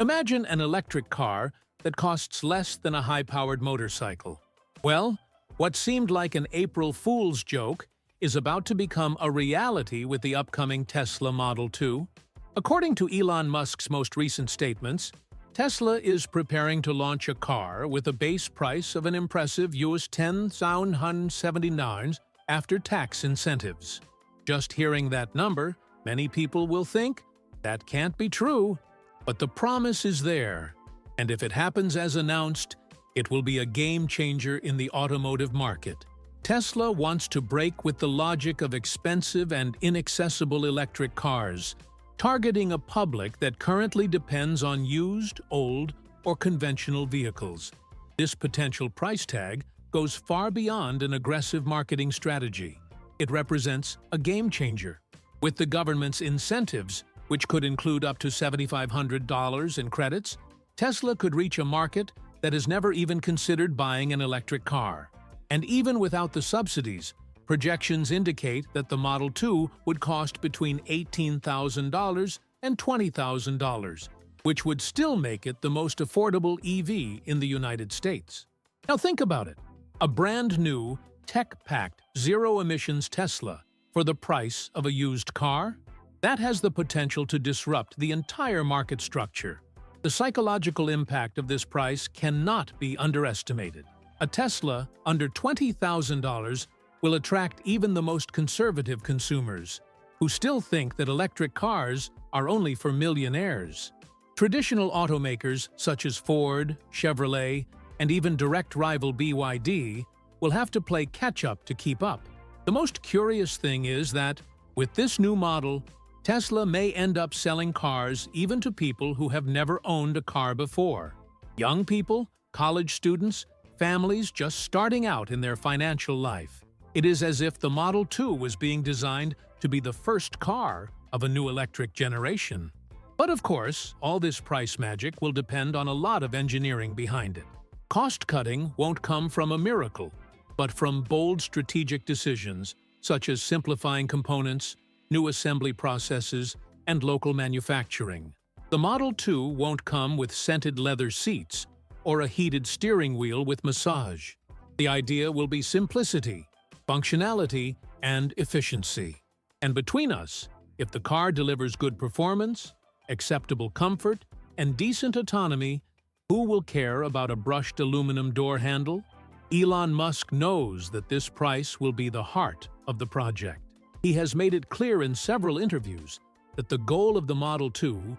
Imagine an electric car that costs less than a high-powered motorcycle. Well, what seemed like an April Fool's joke is about to become a reality with the upcoming Tesla Model 2. According to Elon Musk's most recent statements, Tesla is preparing to launch a car with a base price of an impressive US $10,179 after tax incentives. Just hearing that number, many people will think, that can't be true. But the promise is there, and if it happens as announced, it will be a game-changer in the automotive market. Tesla wants to break with the logic of expensive and inaccessible electric cars, targeting a public that currently depends on used, old, or conventional vehicles. This potential price tag goes far beyond an aggressive marketing strategy. It represents a game-changer. With the government's incentives, which could include up to $7,500 in credits, Tesla could reach a market that has never even considered buying an electric car. And even without the subsidies, projections indicate that the Model 2 would cost between $18,000 and $20,000, which would still make it the most affordable EV in the United States. Now think about it. A brand new, tech-packed, zero-emissions Tesla for the price of a used car? That has the potential to disrupt the entire market structure. The psychological impact of this price cannot be underestimated. A Tesla under $20,000 will attract even the most conservative consumers, who still think that electric cars are only for millionaires. Traditional automakers such as Ford, Chevrolet, and even direct rival BYD will have to play catch-up to keep up. The most curious thing is that, with this new model, Tesla may end up selling cars even to people who have never owned a car before. Young people, college students, families just starting out in their financial life. It is as if the Model 2 was being designed to be the first car of a new electric generation. But of course, all this price magic will depend on a lot of engineering behind it. Cost-cutting won't come from a miracle, but from bold strategic decisions such as simplifying components, new assembly processes, and local manufacturing. The Model 2 won't come with scented leather seats or a heated steering wheel with massage. The idea will be simplicity, functionality, and efficiency. And between us, if the car delivers good performance, acceptable comfort, and decent autonomy, who will care about a brushed aluminum door handle? Elon Musk knows that this price will be the heart of the project. He has made it clear in several interviews that the goal of the Model 2,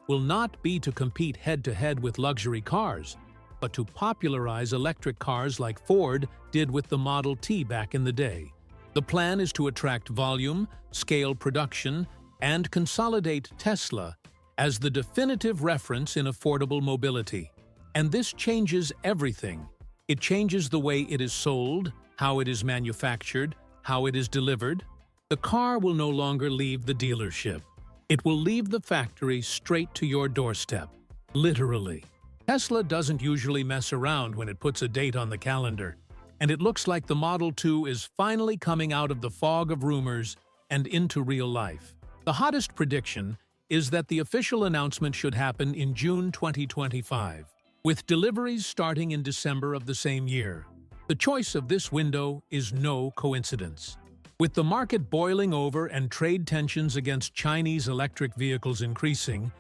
will not be to compete head-to-head with luxury cars, but to popularize electric cars like Ford did with the Model T back in the day. The plan is to attract volume, scale production, and consolidate Tesla as the definitive reference in affordable mobility. And this changes everything. It changes the way it is sold, how it is manufactured, how it is delivered. The car will no longer leave the dealership. It will leave the factory straight to your doorstep, literally. Tesla doesn't usually mess around when it puts a date on the calendar, and it looks like the Model 2 is finally coming out of the fog of rumors and into real life. The hottest prediction is that the official announcement should happen in June 2025, with deliveries starting in December of the same year. The choice of this window is no coincidence. With the market boiling over and trade tensions against Chinese electric vehicles increasing,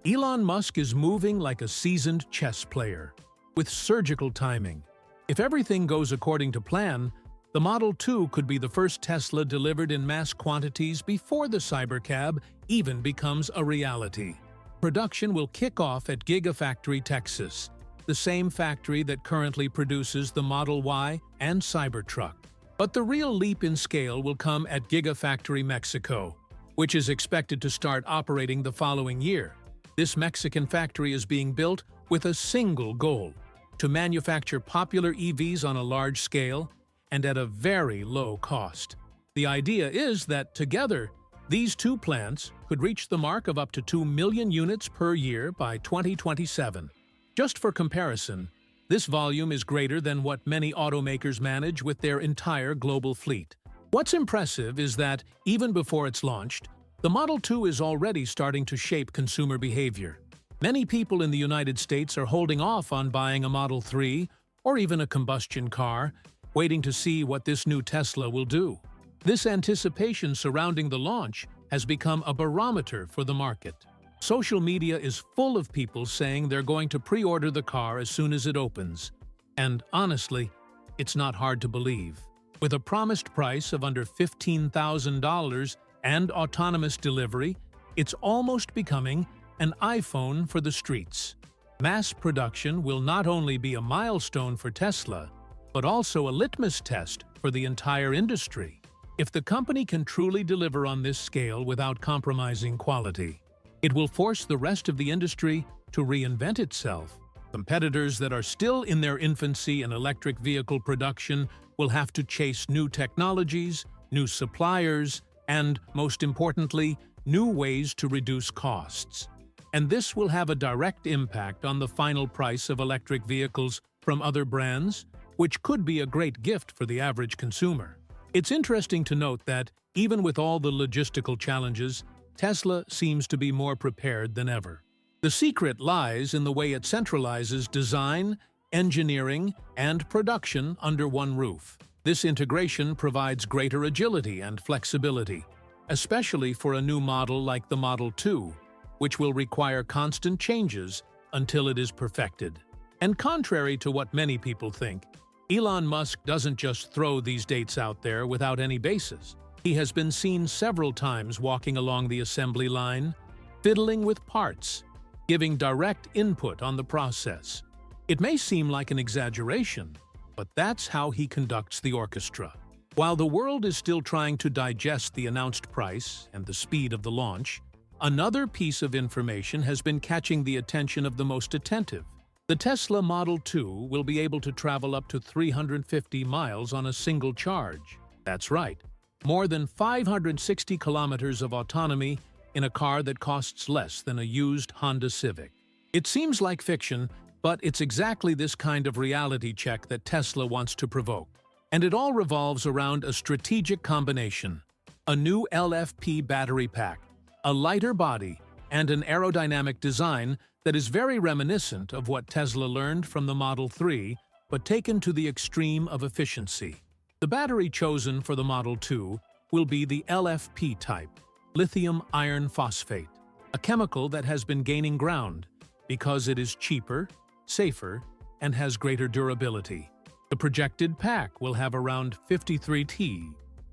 Elon Musk is moving like a seasoned chess player, with surgical timing. If everything goes according to plan, the Model 2 could be the first Tesla delivered in mass quantities before the Cybercab even becomes a reality. Production will kick off at Gigafactory, Texas, the same factory that currently produces the Model Y and Cybertruck. But the real leap in scale will come at Gigafactory, Mexico, which is expected to start operating the following year. This Mexican factory is being built with a single goal: to manufacture popular EVs on a large scale and at a very low cost. The idea is that together, these two plants could reach the mark of up to 2 million units per year by 2027. Just for comparison, this volume is greater than what many automakers manage with their entire global fleet. What's impressive is that, even before it's launched, The Model 2 is already starting to shape consumer behavior. Many people in the United States are holding off on buying a Model 3 or even a combustion car, waiting to see what this new Tesla will do. This anticipation surrounding the launch has become a barometer for the market. Social media is full of people saying they're going to pre-order the car as soon as it opens. And honestly, it's not hard to believe. With a promised price of under $15,000 and autonomous delivery, it's almost becoming an iPhone for the streets. Mass production will not only be a milestone for Tesla, but also a litmus test for the entire industry. If the company can truly deliver on this scale without compromising quality, it will force the rest of the industry to reinvent itself. Competitors that are still in their infancy in electric vehicle production will have to chase new technologies, new suppliers, and, most importantly, new ways to reduce costs. And this will have a direct impact on the final price of electric vehicles from other brands, which could be a great gift for the average consumer. It's interesting to note that, even with all the logistical challenges, Tesla seems to be more prepared than ever. The secret lies in the way it centralizes design, engineering, and production under one roof. This integration provides greater agility and flexibility, especially for a new model like the Model 2, which will require constant changes until it is perfected. And contrary to what many people think, Elon Musk doesn't just throw these dates out there without any basis. He has been seen several times walking along the assembly line, fiddling with parts, giving direct input on the process. It may seem like an exaggeration, but that's how he conducts the orchestra. While the world is still trying to digest the announced price and the speed of the launch, another piece of information has been catching the attention of the most attentive. The Tesla Model 2 will be able to travel up to 350 miles on a single charge. That's right, more than 560 kilometers of autonomy in a car that costs less than a used Honda Civic. It seems like fiction, but it's exactly this kind of reality check that Tesla wants to provoke. And it all revolves around a strategic combination: a new LFP battery pack, a lighter body, and an aerodynamic design that is very reminiscent of what Tesla learned from the Model 3, but taken to the extreme of efficiency. The battery chosen for the Model 2 will be the LFP type, lithium iron phosphate, a chemical that has been gaining ground because it is cheaper, safer, and has greater durability. The projected pack will have around 53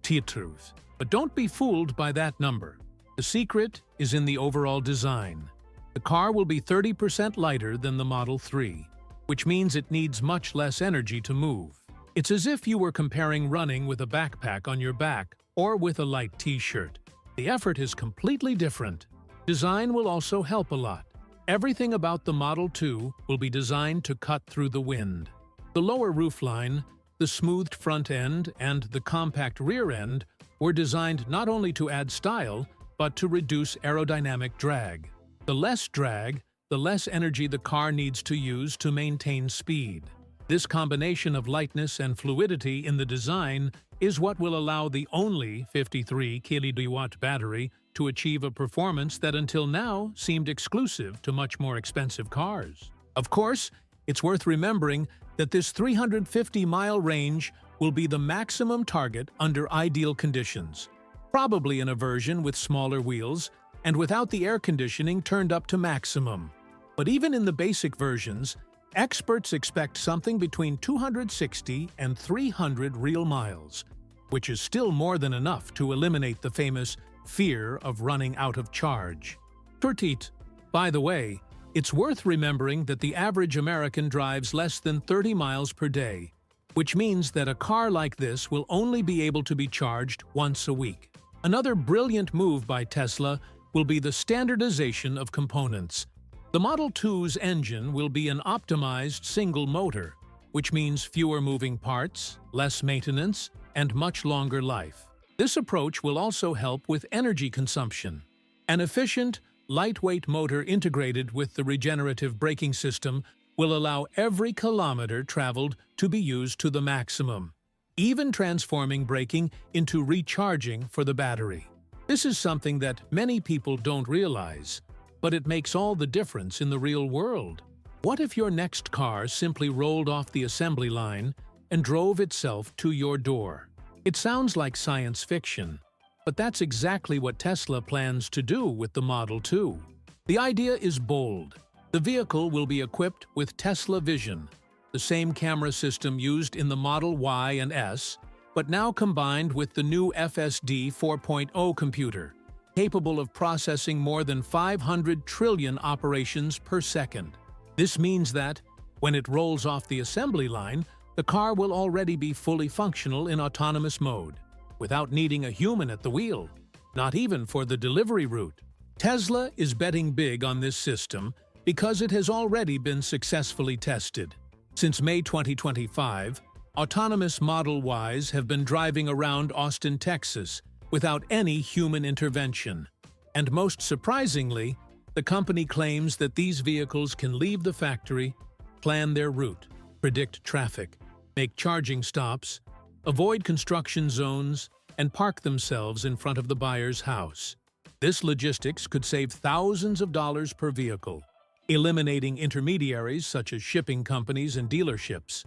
T-truth, but don't be fooled by that number. The secret is in the overall design. The car will be 30% lighter than the Model 3, which means it needs much less energy to move. It's as if you were comparing running with a backpack on your back or with a light t-shirt. The effort is completely different. Design will also help a lot. Everything about the Model 2 will be designed to cut through the wind. The lower roofline, the smoothed front end, and the compact rear end were designed not only to add style, but to reduce aerodynamic drag. The less drag, the less energy the car needs to use to maintain speed. This combination of lightness and fluidity in the design is what will allow the only 53 kW battery to achieve a performance that until now seemed exclusive to much more expensive cars. Of course, it's worth remembering that this 350-mile range will be the maximum target under ideal conditions, probably in a version with smaller wheels and without the air conditioning turned up to maximum. But even in the basic versions, experts expect something between 260 and 300 real miles, which is still more than enough to eliminate the famous fear of running out of charge. Tortit. By the way, it's worth remembering that the average American drives less than 30 miles per day, which means that a car like this will only be able to be charged once a week. Another brilliant move by Tesla will be the standardization of components. The Model 2's engine will be an optimized single motor, which means fewer moving parts, less maintenance, and much longer life. This approach will also help with energy consumption. An efficient, lightweight motor integrated with the regenerative braking system will allow every kilometer traveled to be used to the maximum, even transforming braking into recharging for the battery. This is something that many people don't realize, but it makes all the difference in the real world. What if your next car simply rolled off the assembly line and drove itself to your door? It sounds like science fiction, but that's exactly what Tesla plans to do with the Model 2. The idea is bold. The vehicle will be equipped with Tesla Vision, the same camera system used in the Model Y and S, but now combined with the new FSD 4.0 computer, capable of processing more than 500 trillion operations per second. This means that, when it rolls off the assembly line, the car will already be fully functional in autonomous mode, without needing a human at the wheel, not even for the delivery route. Tesla is betting big on this system because it has already been successfully tested. Since May 2025, autonomous Model Ys have been driving around Austin, Texas, without any human intervention. And most surprisingly, the company claims that these vehicles can leave the factory, plan their route, predict traffic, make charging stops, avoid construction zones, and park themselves in front of the buyer's house. This logistics could save thousands of dollars per vehicle, eliminating intermediaries such as shipping companies and dealerships.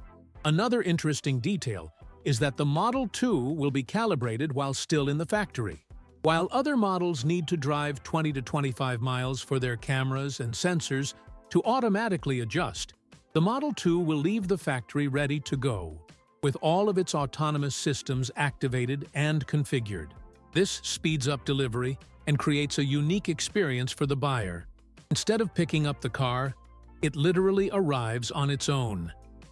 Another interesting detail is that the Model 2 will be calibrated while still in the factory. While other models need to drive 20 to 25 miles for their cameras and sensors to automatically adjust, the Model 2 will leave the factory ready to go, with all of its autonomous systems activated and configured. This speeds up delivery and creates a unique experience for the buyer. Instead of picking up the car, it literally arrives on its own,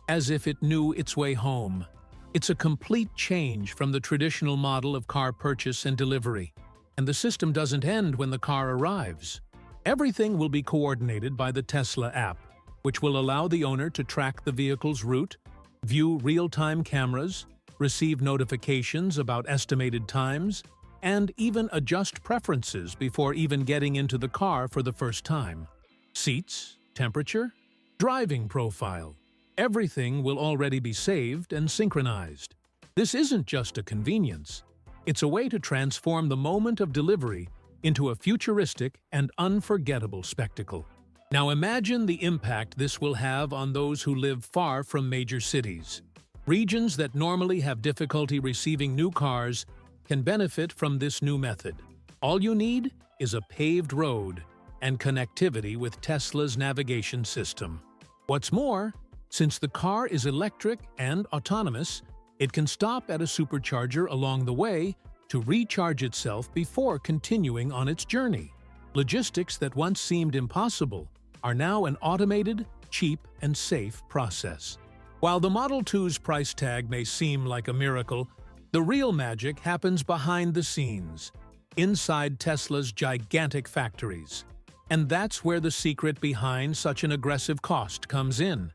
as if it knew its way home. It's a complete change from the traditional model of car purchase and delivery, and the system doesn't end when the car arrives. Everything will be coordinated by the Tesla app, which will allow the owner to track the vehicle's route, view real-time cameras, receive notifications about estimated times, and even adjust preferences before even getting into the car for the first time. Seats, temperature, driving profile. Everything will already be saved and synchronized. This isn't just a convenience. It's a way to transform the moment of delivery into a futuristic and unforgettable spectacle. Now imagine the impact this will have on those who live far from major cities. Regions that normally have difficulty receiving new cars can benefit from this new method. All you need is a paved road and connectivity with Tesla's navigation system. What's more, since the car is electric and autonomous, it can stop at a supercharger along the way to recharge itself before continuing on its journey. Logistics that once seemed impossible are now an automated, cheap, and safe process. While the Model 2's price tag may seem like a miracle, the real magic happens behind the scenes, inside Tesla's gigantic factories. And that's where the secret behind such an aggressive cost comes in: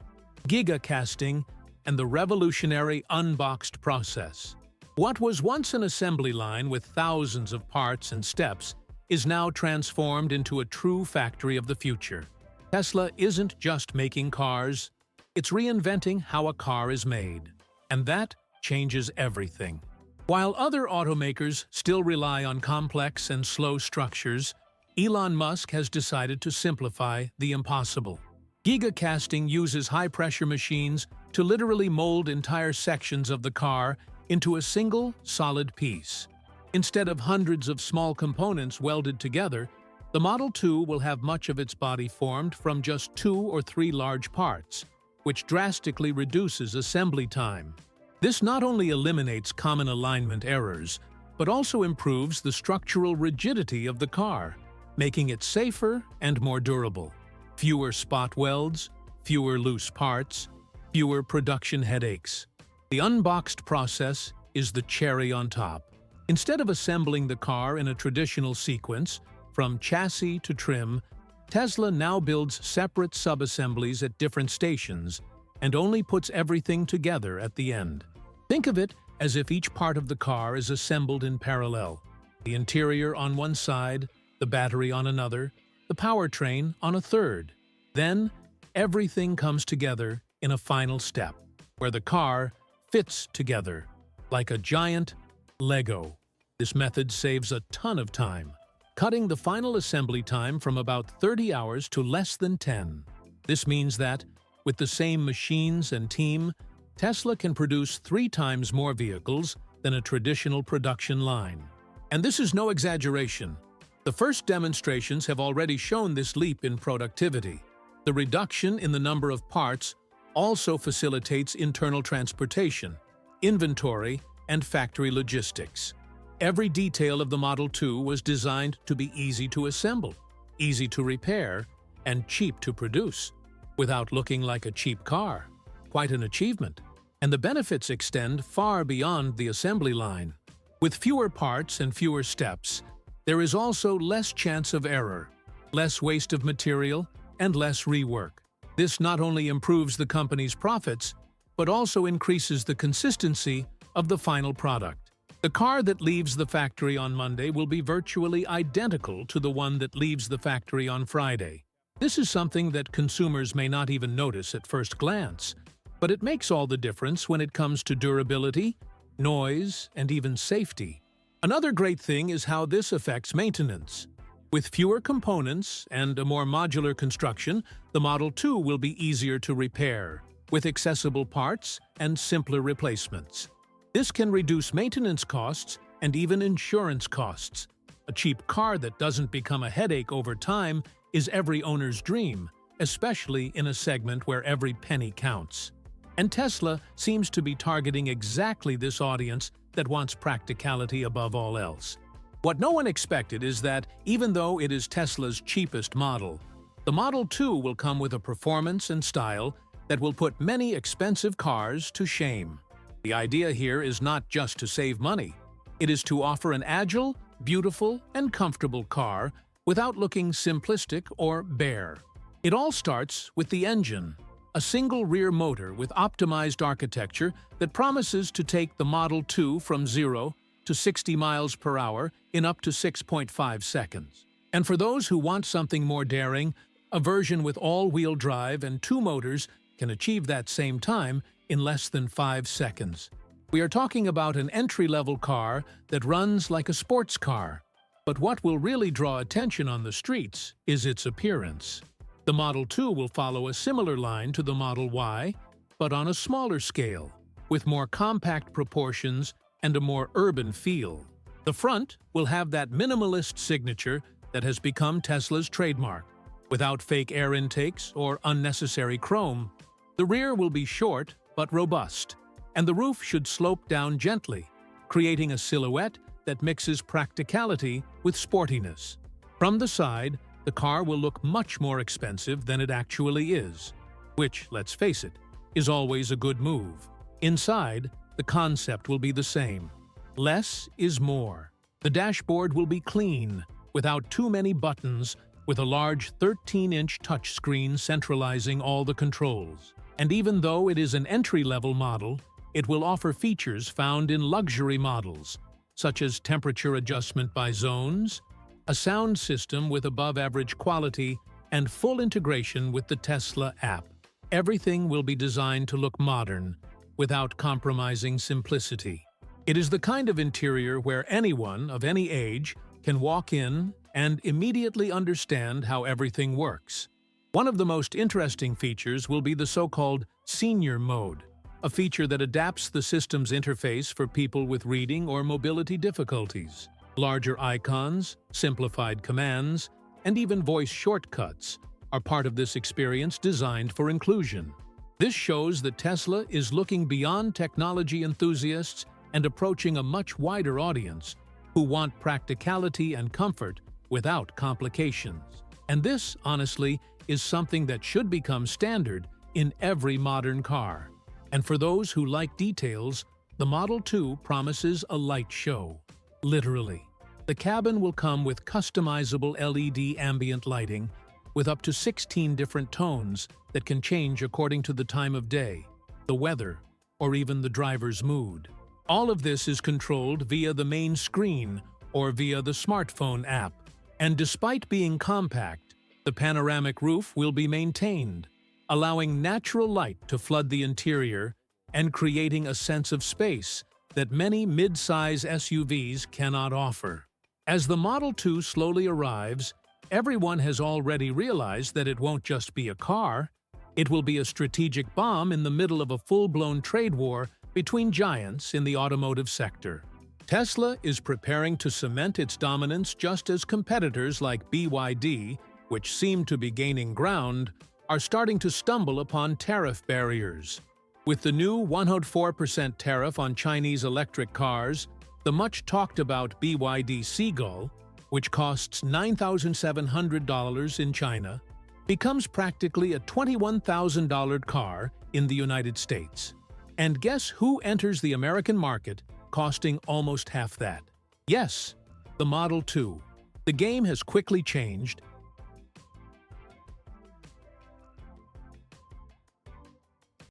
Giga Casting and the revolutionary Unboxed process. What was once an assembly line with thousands of parts and steps is now transformed into a true factory of the future. Tesla isn't just making cars, it's reinventing how a car is made. And that changes everything. While other automakers still rely on complex and slow structures, Elon Musk has decided to simplify the impossible. Giga Casting uses high-pressure machines to literally mold entire sections of the car into a single, solid piece. Instead of hundreds of small components welded together, the Model 2 will have much of its body formed from just 2 or 3 large parts, which drastically reduces assembly time. This not only eliminates common alignment errors, but also improves the structural rigidity of the car, making it safer and more durable. Fewer spot welds, fewer loose parts, fewer production headaches. The Unboxed process is the cherry on top. Instead of assembling the car in a traditional sequence, from chassis to trim, Tesla now builds separate sub-assemblies at different stations and only puts everything together at the end. Think of it as if each part of the car is assembled in parallel. The interior on one side, the battery on another, the powertrain on a third. Then, everything comes together in a final step, where the car fits together like a giant Lego. This method saves a ton of time, cutting the final assembly time from about 30 hours to less than 10. This means that, with the same machines and team, Tesla can produce 3 times more vehicles than a traditional production line. And this is no exaggeration. The first demonstrations have already shown this leap in productivity. The reduction in the number of parts also facilitates internal transportation, inventory, and factory logistics. Every detail of the Model 2 was designed to be easy to assemble, easy to repair, and cheap to produce, without looking like a cheap car. Quite an achievement. And the benefits extend far beyond the assembly line. With fewer parts and fewer steps, there is also less chance of error, less waste of material, and less rework. This not only improves the company's profits, but also increases the consistency of the final product. The car that leaves the factory on Monday will be virtually identical to the one that leaves the factory on Friday. This is something that consumers may not even notice at first glance, but it makes all the difference when it comes to durability, noise, and even safety. Another great thing is how this affects maintenance. With fewer components and a more modular construction, the Model 2 will be easier to repair, with accessible parts and simpler replacements. This can reduce maintenance costs and even insurance costs. A cheap car that doesn't become a headache over time is every owner's dream, especially in a segment where every penny counts. And Tesla seems to be targeting exactly this audience that wants practicality above all else. What no one expected is that, even though it is Tesla's cheapest model, the Model 2 will come with a performance and style that will put many expensive cars to shame. The idea here is not just to save money. It is to offer an agile, beautiful, and comfortable car without looking simplistic or bare. It all starts with the engine, a single rear motor with optimized architecture that promises to take the Model 2 from 0 to 60 miles per hour in up to 6.5 seconds. And for those who want something more daring, a version with all-wheel drive and 2 motors can achieve that same time in less than 5 seconds. We are talking about an entry-level car that runs like a sports car. But what will really draw attention on the streets is its appearance. The Model 2 will follow a similar line to the Model Y, but on a smaller scale, with more compact proportions and a more urban feel. The front will have that minimalist signature that has become Tesla's trademark, without fake air intakes or unnecessary chrome. The rear will be short but robust, and the roof should slope down gently, creating a silhouette that mixes practicality with sportiness. From the side, the car will look much more expensive than it actually is, which, let's face it, is always a good move. Inside, the concept will be the same. Less is more. The dashboard will be clean, without too many buttons, with a large 13-inch touchscreen centralizing all the controls. And even though it is an entry-level model, it will offer features found in luxury models, such as temperature adjustment by zones, a sound system with above-average quality, and full integration with the Tesla app. Everything will be designed to look modern, without compromising simplicity. It is the kind of interior where anyone of any age can walk in and immediately understand how everything works. One of the most interesting features will be the so-called senior mode, a feature that adapts the system's interface for people with reading or mobility difficulties. Larger icons, simplified commands, and even voice shortcuts are part of this experience designed for inclusion. This shows that Tesla is looking beyond technology enthusiasts and approaching a much wider audience who want practicality and comfort without complications. And this, honestly, is something that should become standard in every modern car. And for those who like details, the Model 2 promises a light show. Literally. The cabin will come with customizable LED ambient lighting with up to 16 different tones that can change according to the time of day, the weather, or even the driver's mood. All of this is controlled via the main screen or via the smartphone app. And despite being compact, the panoramic roof will be maintained, allowing natural light to flood the interior and creating a sense of space that many mid-size SUVs cannot offer. As the Model 2 slowly arrives, everyone has already realized that it won't just be a car, it will be a strategic bomb in the middle of a full-blown trade war between giants in the automotive sector. Tesla is preparing to cement its dominance just as competitors like BYD, which seem to be gaining ground, are starting to stumble upon tariff barriers. With the new 104% tariff on Chinese electric cars, the much-talked-about BYD Seagull, which costs $9,700 in China, becomes practically a $21,000 car in the United States. And guess who enters the American market costing almost half that? Yes, the Model 2. The game has quickly changed,